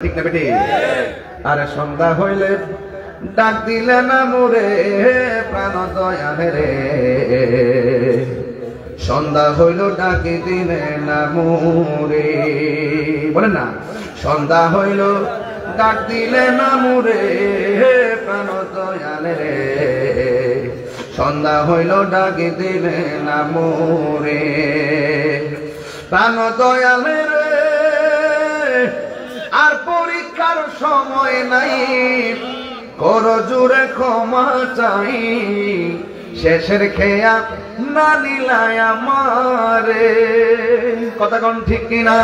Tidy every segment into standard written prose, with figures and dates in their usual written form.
ঠিক না বেটি? আরে সন্ধ্যা হইলে ডাক দিলে না মোরে প্রাণ দয়ালে রে, সন্ধ্যা হইল ডাকি দিলে না মোরে, বলেন না, সন্ধ্যা হইল ডাক দিলে না মোরে প্রাণ দয়ালে রে, সন্ধ্যা হইল ডাকি দিলে না মোরে প্রাণ দয়ালে রে। আর পরীক্ষার সময় নাই, কর জোরে ক্ষমা চাই, শেষের খেয়া না নিলায় আমারে, কথা কোন ঠিক কিনা?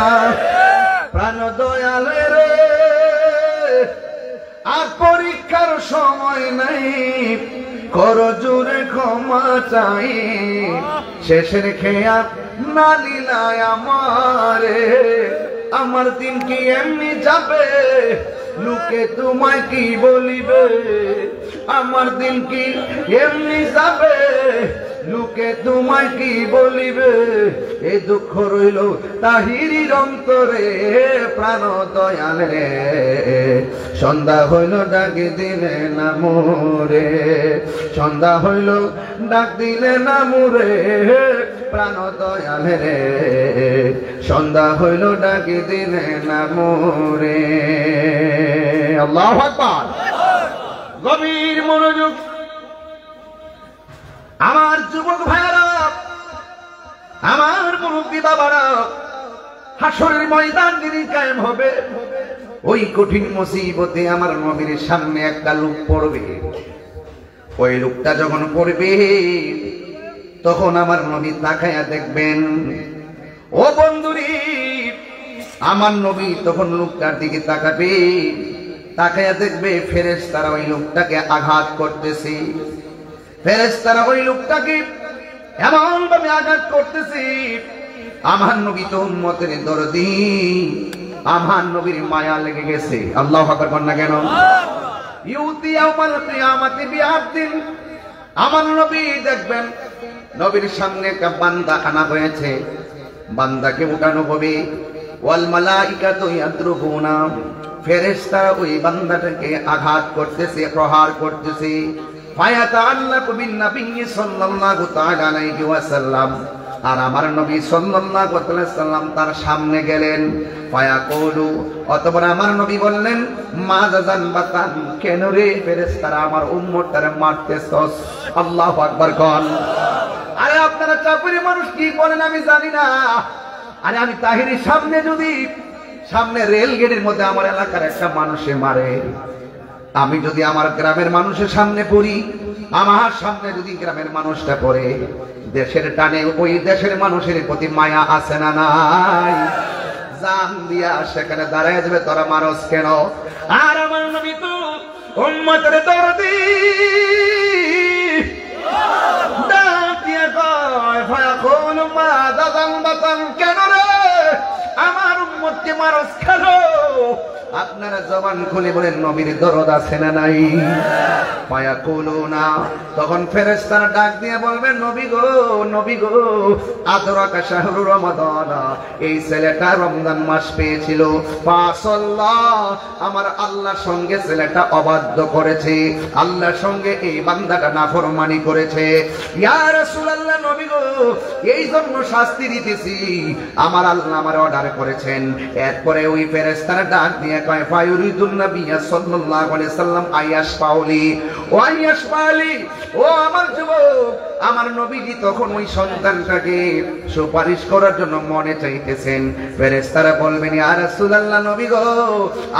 প্রাণ দয়ালে রে, আর পরীক্ষার সময় নাই, কর জোরে ক্ষমা চাই, শেষের খেয়া না নিলায় আমারে। আমার দিন কি এমনি যাবে, লোকে তোমায় কি বলিবে, আমার দিন কি এমনি যাবে, লোকে তোমায় কি বলিবে, এই দুঃখ রইল তাহিরির অন্তরে প্রাণ দয়ালে রে, সন্ধ্যা হইল ডাকি দিলে না মোরে, সন্ধ্যা হইল ডাক দিলে না মোরে প্রাণ দয়ালে রে, সন্ধ্যা হইল ডাকি দিলে না মোরে। আল্লাহু আকবার। গভীর মনোযোগ আমার যুবক ভাইরা, আমার মুরব্বী বাবারা, হাসরের ময়দান যিনি কায়েম হবে, ওই কঠিন মুসিবতে আমার নবীর সামনে একটা লোক পড়বে। ওই লোকটা যখন পড়বে তখন আমার নবী তাকায়া দেখবেন, ও বন্ধুরি, আমার নবী তখন লোকটার দিকে তাকাবে, তাকায়া দেখবে ফেরেশতারা ওই লোকটাকে আঘাত করতেছে, ফেরেশতারা ওই লোকটাকে এমন ভাবে আঘাত করতেছে। আমার নবী তো উম্মতের দরদি, আমার নবীর মায়া লেগে গেছে। আল্লাহু আকবার বল না কেন? ইউতি ইয়াউমাল কিয়ামাতি বিআবদিন, আমার নবী দেখবেন নবীর সামনে একটা বান্দা আনা হয়েছে, বান্দাকে উঠানো হবে, ওয়াল মালাইকাতু ইয়াদরুবুনা, ফেরেশতারা ওই বান্দাটাকে আঘাত করতেছে, প্রহার করতেছে। ফায়াতাআল্লাকু বিন নবী সাল্লাল্লাহু তাআলা আলাইহি ওয়াসাল্লাম, আর আমার নবী সাল্লাল্লাহু আলাইহি ওয়াসাল্লাম তার সামনে গেলেন। ফায়াকুলু, অতঃপর আমার নবী বললেন, মাযাজান বাতান, কেন রে ফেরেশতারা আমার উম্মতটারে মারতেছস? আল্লাহু আকবার কোন। আরে আপনারা চাকুরি মানুষ কি বলেন আমি জানি না। আরে আমি তাহিরির সামনে, যদি সামনে রেল গেটের মধ্যে আমার এলাকার একটা মানুষে মারে, আমি যদি আমার গ্রামের মানুষের সামনে পড়ি, আমার সামনে যদি গ্রামের মানুষটা পড়ে, দেশের টানে ওই দেশের মানুষের প্রতি মায়া আছে না নাই? জান দিয়া সেখানে দাঁড়ায় যাবে, তোরা মারস কেন? আর আমার নবী তো উম্মতের দরদি, ডাক দিয়া কয়, ফায়াকুলু মাযাজান বাতান, কেন রে আমার উম্মতকে মারস কেন? আপনারা জবান খুলে বলেন, নবীর দরদ আছে না নাই? ফায়াকুলুনা, তখন ফেরেশতারা ডাক দিয়ে বলবে, নবী গো, নবী গো, আদরাকা শাহরু রমাদান, এই ছেলেটা রমজান মাস পেয়েছিল, ফাসাল্লাহ, আমার আল্লাহর সঙ্গে ছেলেটা অবাধ্য করেছে, আল্লাহর সঙ্গে এই বান্দাটা নাফরমানি করেছে। ইয়া রাসূলুল্লাহ, নবী গো, এই জন্য শাস্তি দিতেছি, আমার আল্লাহ আমার অর্ডার করেছেন। এরপরে ওই ফেরেশতারা ডাক দিয়ে কয়, ফায়ুরিদুন নবী সাল্লাল্লাহু আলাইহি সাল্লাম আয়াশ পাউলি, ও আয়াশ পাউলি, ও আমার যুবক, আমার নবীজি তখন ওই সন্তানটাকে সুপারিশ করার জন্য মনে চাইতেছেন। ফেরেশতারা বলবেন, ইয়া রাসূলুল্লাহ, নবী গো,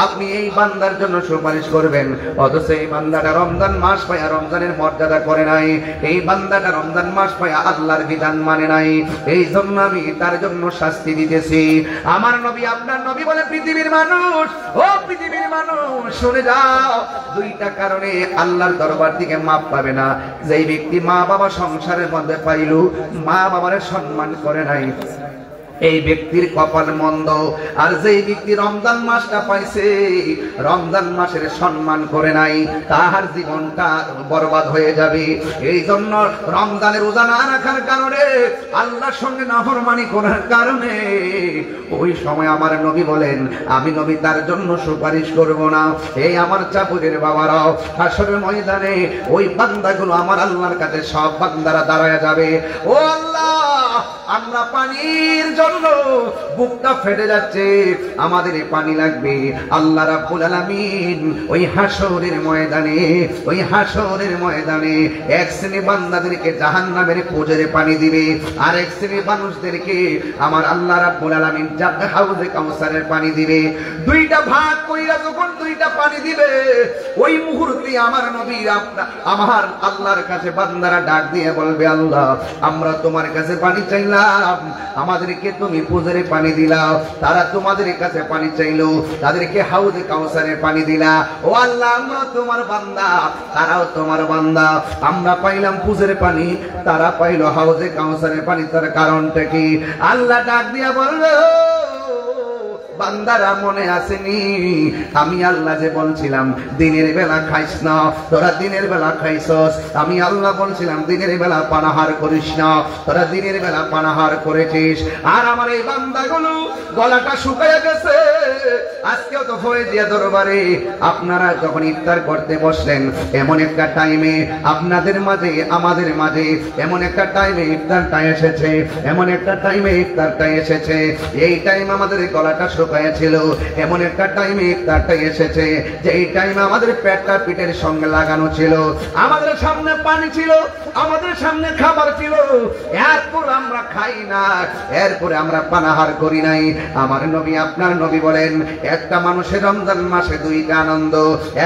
আপনি এই বান্দার জন্য সুপারিশ করবেন, অথচ এই বান্দাটা রমজান মাস পায়া রমজানের মর্যাদা করে নাই, এই বান্দাটা রমজান মাস পায়া আল্লাহর বিধান মানে নাই, এই জন্য আমি তার জন্য শাস্তি দিতেছি। আমার নবী, আপনার নবী বলে, পৃথিবীর মানুষ, ও পৃথিবীর মানুষ, শুনে যাও, দুইটা কারণে আল্লাহর দরবার থেকে মাপ পাবে না। যেই ব্যক্তি মা বাবা সংসারের মধ্যে পাইল, মা বাবার সম্মান করে নাই, এই ব্যক্তির কপাল মন্দ। আর যেই ব্যক্তি রমজান মাসটা পাইছে, রমজান মাসের সম্মান করে নাই, তার জীবনটা বরবাদ হয়ে যাবে। এই জন্য রমজানের রোজা না রাখার কারণে, আল্লাহর সঙ্গে নাফরমানি করার কারণে ওই সময় আমার নবী বলেন, আমি নবী তার জন্য সুপারিশ করব না। এই আমার চাপুরের বাবারাও, হাসরের ময়দানে ওই বান্দাগুলো আমার আল্লাহর কাছে সব বান্দারা দাঁড়ায় যাবে। ও আল্লাহ, আমরা পানির জন্য বুকটা ফেটে যাচ্ছে, আমাদের পানি লাগবে। আল্লাহ রাব্বুল আলামিন ওই হাসরের ময়দানে, ওই হাসরের ময়দানে এক শ্রেণী বান্দাদেরকে জাহান্নামের পুজোরে পানি দিবে, আর এক শ্রেণী মানুষদেরকে আমার আল্লাহ রাব্বুল আলামিন জান্নাত হাউজে কাউসারের পানি দিবে। দুইটা ভাগ কইরা যখন দুইটা পানি দিবে, ওই মুহূর্তে আমার নবী আমার আল্লাহর কাছে বান্দারা ডাক দিয়ে বলবে, আল্লাহ আমরা তোমার কাছে পানি চাইলাম, আমাদেরকে তুমি পুজোরে পানি দিলা। তারা তোমাদের কাছে পানি চাইলো, তাদেরকে হাউজে কাউসারের পানি দিলা। ও আল্লাহ, আমরা তোমার বান্দা, তারাও তোমার বান্দা, আমরা পাইলাম পুজোরে পানি, তারা পাইলো হাউজে কাউসারের পানি। তার কারণটা কি? আল্লাহ ডাক দিয়া বললো, বান্দারা মনে আসেনি আমি আল্লাহ যে বলছিলাম দিনের বেলা খাইস না, তোরা দিনের বেলা খাইছস। আমি আল্লাহ বলছিলাম দিনের বেলা পানাহার করিস না, তোরা দিনের বেলা পানাহার করেছিস। আর আমার এই বান্দাগুলো গলাটা শুকায় গেছে। আজকেও তো ফয়েজিয়া দরবারে আপনারা যখন ইফতার করতে বসলেন, এমন একটা টাইমে আপনাদের মাঝে আমাদের মাঝে এমন একটা টাইমে ইফতারটা এসেছে, এমন একটা টাইমে ইফতারটা এসেছে। এই টাইম আমাদের গলাটা ছিল, এমন একটা টাইমে ইফতারটা এসেছে যে এই টাইমে আমাদের পেটটা পিঠের সঙ্গে লাগানো ছিল, আমাদের সামনে পানি ছিল, আমাদের সামনে খাবার ছিল, এরপর আমরা খাই না, এরপরে আমরা পানাহার করি নাই। আমার নবী আপনার নবী বলেন, একটা মানুষের রমজান মাসে দুইটা আনন্দ,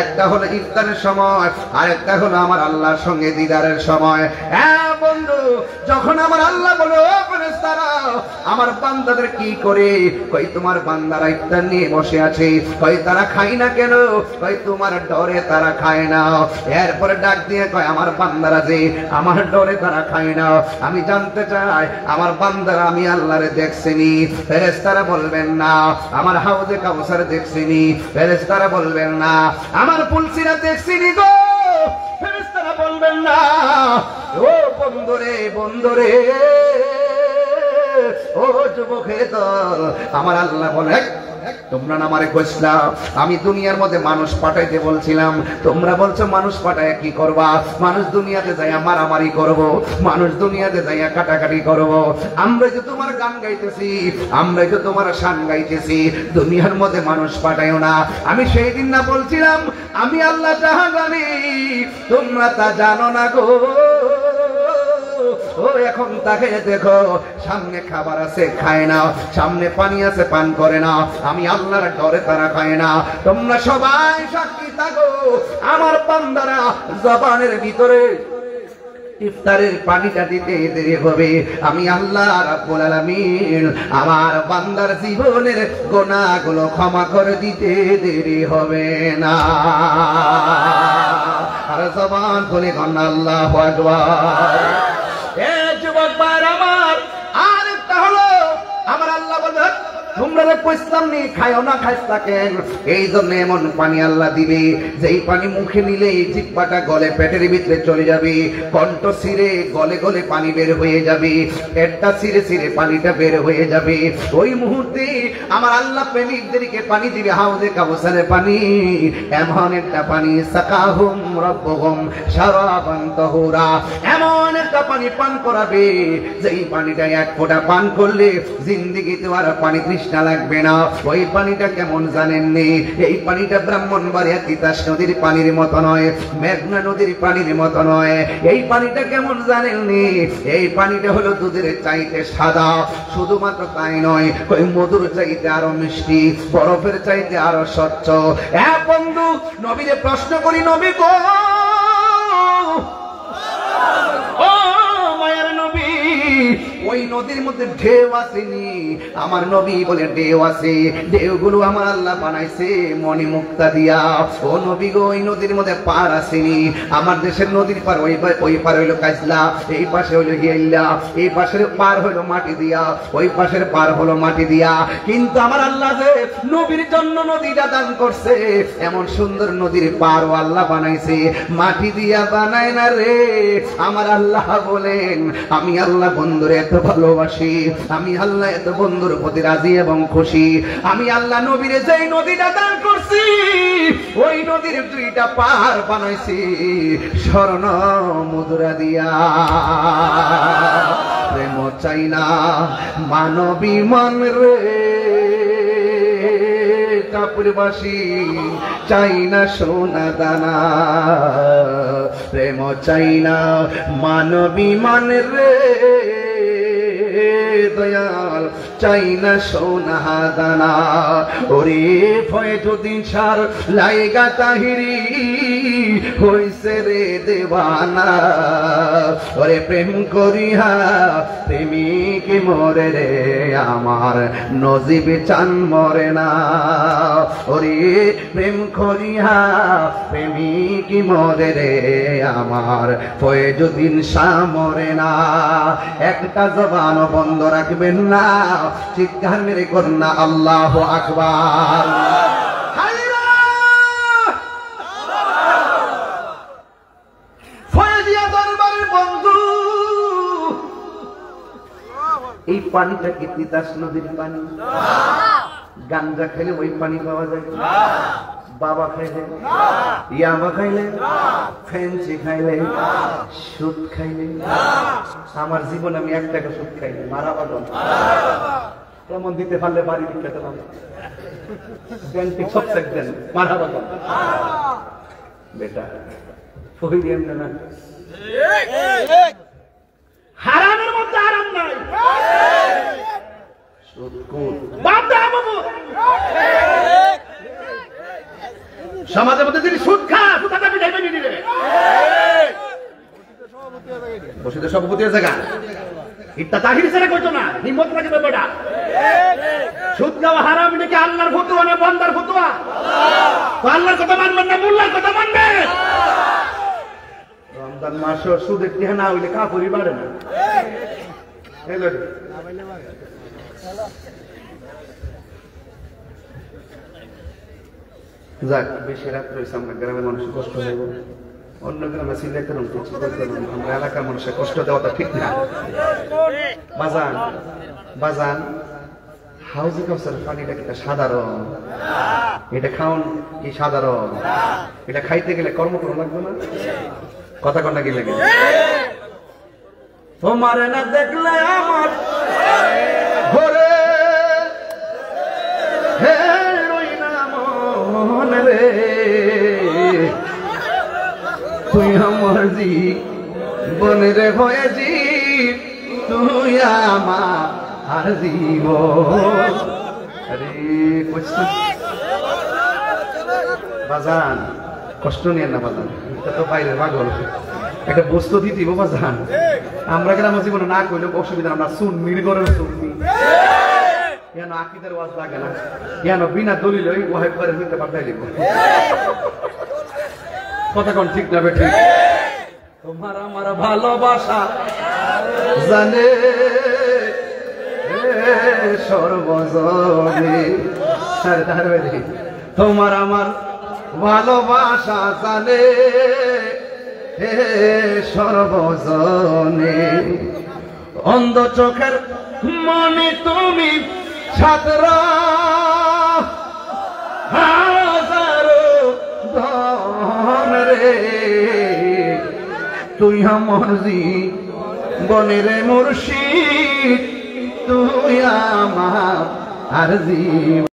একটা হলো ইফতারের সময়, আর একটা হলো আমার আল্লাহর সঙ্গে দিদারের সময়। হ্যাঁ বন্ধু, যখন আমার আল্লাহ বলে, ও ফেরেশতারা আমার বান্দাদের কি করে, কই তোমার বান্দারা ইফতার নিয়ে বসে আছে, কই তারা খায় না কেন, কই তোমার ডরে তারা খায় না। এরপরে ডাক দিয়ে কয়, আমার বান্দারা যে আমার ডরে তারা খায় না, আমি জানতে চাই আমার বান্দারা আমি আল্লাহরে দেখছিনি। ফেরেশতারা বলবেন না। আমার হাউজে কাউসার দেখছিনি। ফেরেশতারা বলবেন না। আমার পুলসিরা দেখছিনি গো। ফেরেশতারা বলবেন না। ও বন্ধুরে, বন্ধুরে, ও যুবকের দল, আমার আল্লাহ বলে, তোমরা না আমারে কইছলা আমি দুনিয়ার মধ্যে মানুষ পাঠাইতে বলছিলাম, তোমরা বলছো মানুষ পাঠায় কি করবা? মানুষ দুনিয়াতে যাইয়া মারামারি করব, মানুষ দুনিয়াতে যাইয়া কাটাকাটি করব। আমরা যে তোমার গান গাইতেছি, আমরা যে তোমার শান গাইতেছি, দুনিয়ার মধ্যে মানুষ পাঠাইও না। আমি সেই দিন না বলছিলাম আমি আল্লাহ যাহা জানি তোমরা তা জানো না গো। ও এখন তাকে দেখো, সামনে খাবার আছে খায় না, সামনে পানি আছে পান করে না, আমি আল্লাহর ডরে তারা খায় না। তোমরা সবাই সাক্ষী থাকো, আমার বান্দারা জবানের ভিতরে ইফতারের পানিটা দিতে দেরি হবে, আমি আল্লাহ রাব্বুল আলামিন আমার বান্দার জীবনের গুনাহগুলো ক্ষমা করে দিতে দেরি হবে না। আর জবান খুলে কোন আল্লাহু আকবার। এ যুবক ভাই আমার, আর একটা হলো আমার আল্লাহ বলে, তোমরা কইছলাম নি খায়ও না, খাইছ থাকেন। এই জন্য এমন পানি আল্লাহ দিবে যেই পানি মুখে নিলে জিহ্বাটা গলে পেটের ভিতরে চলে যাবে, কণ্ঠ ছিঁড়ে গলে গলে পানি বের হয়ে যাবে, পেটটা ছিঁড়ে ছিঁড়ে পানিটা বের হয়ে যাবে। ওই মুহূর্তে আমার আল্লাহ প্রেমিকদেরকে পানি দিবে হাউজে কাউসারের পানি, এমন একটা পানি, সাকাহুম রাব্বুহুম শারাবান তাহুরা, এমন একটা পানি পান করাবে যেই পানিটা এক ফোঁটা পান করলে জিন্দেগিতে আর পানি তৃষ্ণা লাগবে না। ওই পানিটা কেমন জানেননি? এই পানিটা ব্রাহ্মণবাড়িয়া তিতাস নদীর পানির মতো নয়, মেঘনা নদীর পানির মতো নয়। এই পানিটা কেমন জানেননি? এই পানিটা হলো দুধের চাইতে সাদা, শুধুমাত্র তাই নয়, ওই মধুর চাইতে আরো মিষ্টি, বরফের চাইতে আরো স্বচ্ছ। হ্যাঁ বন্ধু, নবীরে প্রশ্ন করি, নবী গো, ও মায়ের নবী, ওই নদীর মধ্যে ঢেউ আসেনি, আমার নবী বলে ঢেউ আছে, ঢেউগুলো আমার আল্লাহ বানাইছে মণি মুক্তা দিয়া। ও নবী গো, ওই নদীর মধ্যে পার আসেনি। আমার দেশের নদীর পার ওই পার হইলো কাজলা, এই পাশে হইলো হিয়াইলা, এই পাশের পার হইলো মাটি দিয়া, ওই পাশের পার হলো মাটি দিয়া। কিন্তু আমার আল্লাহ যে নবীর জন্য নদীটা দান করছে, এমন সুন্দর নদীর পারও আল্লাহ বানাইছে, মাটি দিয়া বানায় না রে। আমার আল্লাহ বলেন, আমি আল্লাহ বন্ধুরে এত ভালোবাসি, আমি আল্লাহ এত বন্ধুর প্রতি রাজি এবং খুশি। আমি আল্লাহ নবীরে যেই নদীটা দান করছি, ওই নদীর দুইটা পার বানাইছি স্বর্ণ মুদ্রা দিয়া। প্রেম চাই না মানবী মন রে, কাপুরবাসী চাই না সোনা দানা। প্রেম চাই না মানবী মন রে, দয়াল চাই না সোনা দানা। ওরে ফয়জুদ্দিন সার লাইগা তাহিরি হইছে রে দেওয়ানা। ওরে প্রেম করিয়া প্রেমিক মরে রে, আমার নজিব চান মরে না। ওরে প্রেম করিয়া প্রেমিক মরে রে, আমার ফয়জুদ্দিন শাহ মরে না। একটা জবান বন্ধ রাখবেন না, চিৎকার মেরে করুন আল্লাহু আকবার। ফয়জিয়া দরবারের বন্ধু, এই পানিটা কি তিতাস নদীর পানি? গাঞ্জা খেলে ওই পানি পাওয়া যায়? বাবা খাইলে, ইয়াবা খাইলে, ফেন্সি খাইলে, সুদ খাইলে? আমার জীবন আমি 1 টাকা সুদ খাইলে মারা পাগল। কেমন দিতে পারলে বাড়ি খেতে পারবে, ব্যাংকে সব দেন মারা পাগল। বেটা ফহিরিয়াম না, হারামের মধ্যে হারাম নাই। সুদ কোন বাবা বাবু সমাজের মধ্যে যদি সুদ খা, সুদ খাতা বিদায় মেনে নিবে। বসিতে সভাপতি জায়গা ইত্তা তাহির ছেড়ে কইতো না, হিম্মত রাখবে বেটা। সুদ খাওয়া হারাম নাকি আল্লাহর ফতোয়া না বান্দার ফতোয়া? তো আল্লাহর কথা মানবেন না মোল্লার কথা মানবেন? রমজান মাস সুদের টিহা না হইলে কাপড়ই বাড়ে না। যাক, বেশি রাত রয়েছে, আমরা গ্রামের মানুষের কষ্ট দেবো, অন্য গ্রামে সিলেক্ট আমরা এলাকার মানুষের কষ্ট দেওয়াটা ঠিক না। বাজান বাজান হাউজি কাউসার পানিটা কি সাধারণ? এটা খাওন কি সাধারণ? এটা খাইতে গেলে কর্ম করা লাগবে না? কথা কন্যা কি লাগে? তোমার না দেখলে আমার ঘরে হে রই না মন রে, তুই আমার জীবন রে হয়েছি, তুই আমার জীবন। আরে বাজান কষ্ট নিয়ে না বাজান, এটা তো বাইরের পাগল, একটা বস্তু দিতে বাজান। আমরা গ্রামের জীবনে না কইলে অসুবিধা, আমরা সুন্নির ঘরের সুন্নি, কেন আকিদের ওয়াজ লাগে না, কেন বিনা দলিল ওই ওয়াহিব করে নিতে পাঠাই দিব। কথা কোন ঠিক না বেঠিক? তোমার আমার ভালোবাসা জানে সর্বজনে, তোমার আমার ভালোবাসা জানে হে সর্বজনে। অন্ধ চোখের মনে তুমি ছাত্র, হাজারো ধন রে, তুই আমার জীবনের মুর্শিদ, তুই আমার জীবন।